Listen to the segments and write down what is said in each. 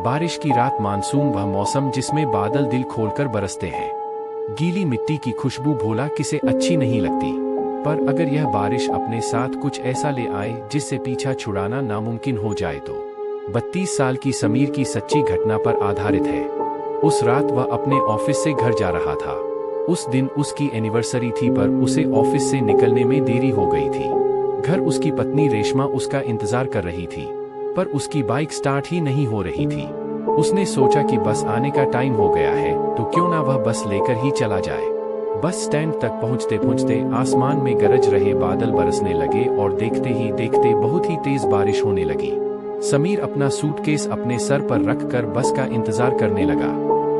बारिश की रात, मानसून, वह मौसम जिसमें बादल दिल खोलकर बरसते हैं। गीली मिट्टी की खुशबू भोला किसे अच्छी नहीं लगती, पर अगर यह बारिश अपने साथ कुछ ऐसा ले आए जिससे पीछा छुड़ाना नामुमकिन हो जाए तो। 32 साल की समीर की सच्ची घटना पर आधारित है। उस रात वह अपने ऑफिस से घर जा रहा था। उस दिन उसकी एनिवर्सरी थी, पर उसे ऑफिस से निकलने में देरी हो गई थी। घर उसकी पत्नी रेशमा उसका इंतजार कर रही थी, पर उसकी बाइक स्टार्ट ही नहीं हो रही थी। उसने सोचा कि बस आने का टाइम हो गया है तो क्यों ना वह बस लेकर ही चला जाए। बस स्टैंड तक पहुंचते पहुंचते आसमान में गरज रहे बादल बरसने लगे और देखते ही देखते बहुत ही तेज बारिश होने लगी। समीर अपना सूटकेस अपने सर पर रखकर बस का इंतजार करने लगा।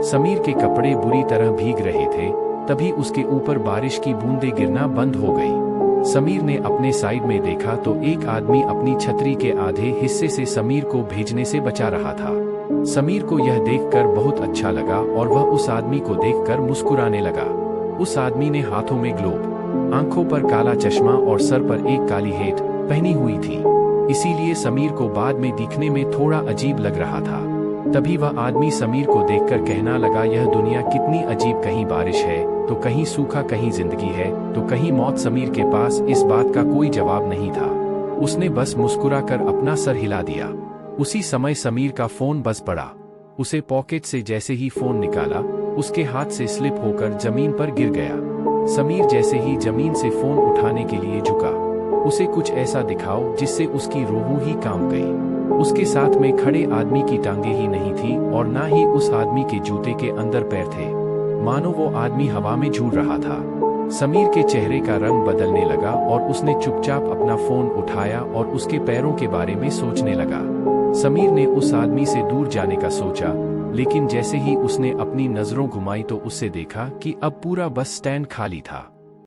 समीर के कपड़े बुरी तरह भीग रहे थे, तभी उसके ऊपर बारिश की बूंदें गिरना बंद हो गई। समीर ने अपने साइड में देखा तो एक आदमी अपनी छतरी के आधे हिस्से से समीर को भीगने से बचा रहा था। समीर को यह देखकर बहुत अच्छा लगा और वह उस आदमी को देखकर मुस्कुराने लगा। उस आदमी ने हाथों में ग्लोव, आंखों पर काला चश्मा और सर पर एक काली हेट पहनी हुई थी, इसीलिए समीर को बाद में दिखने में थोड़ा अजीब लग रहा था। तभी वह आदमी समीर को देखकर कहना लगा, यह दुनिया कितनी अजीब, कहीं बारिश है तो कहीं सूखा, कहीं जिंदगी है तो कहीं मौत। समीर के पास इस बात का कोई जवाब नहीं था। उसने बस मुस्कुराकर अपना सर हिला दिया। उसी समय समीर का फोन बज पड़ा। उसे पॉकेट से जैसे ही फोन निकाला, उसके हाथ से स्लिप होकर जमीन पर गिर गया। समीर जैसे ही जमीन से फोन उठाने के लिए झुका, उसे कुछ ऐसा दिखाओ जिससे उसकी रूह ही कांप गई। उसके साथ में खड़े आदमी की टांगे ही नहीं थी और ना ही उस आदमी के जूते के अंदर पैर थे, मानो वो आदमी हवा में झूल रहा था। समीर के चेहरे का रंग बदलने लगा और उसने चुपचाप अपना फोन उठाया और उसके पैरों के बारे में सोचने लगा। समीर ने उस आदमी से दूर जाने का सोचा, लेकिन जैसे ही उसने अपनी नजरों घुमाई तो उससे देखा कि अब पूरा बस स्टैंड खाली था।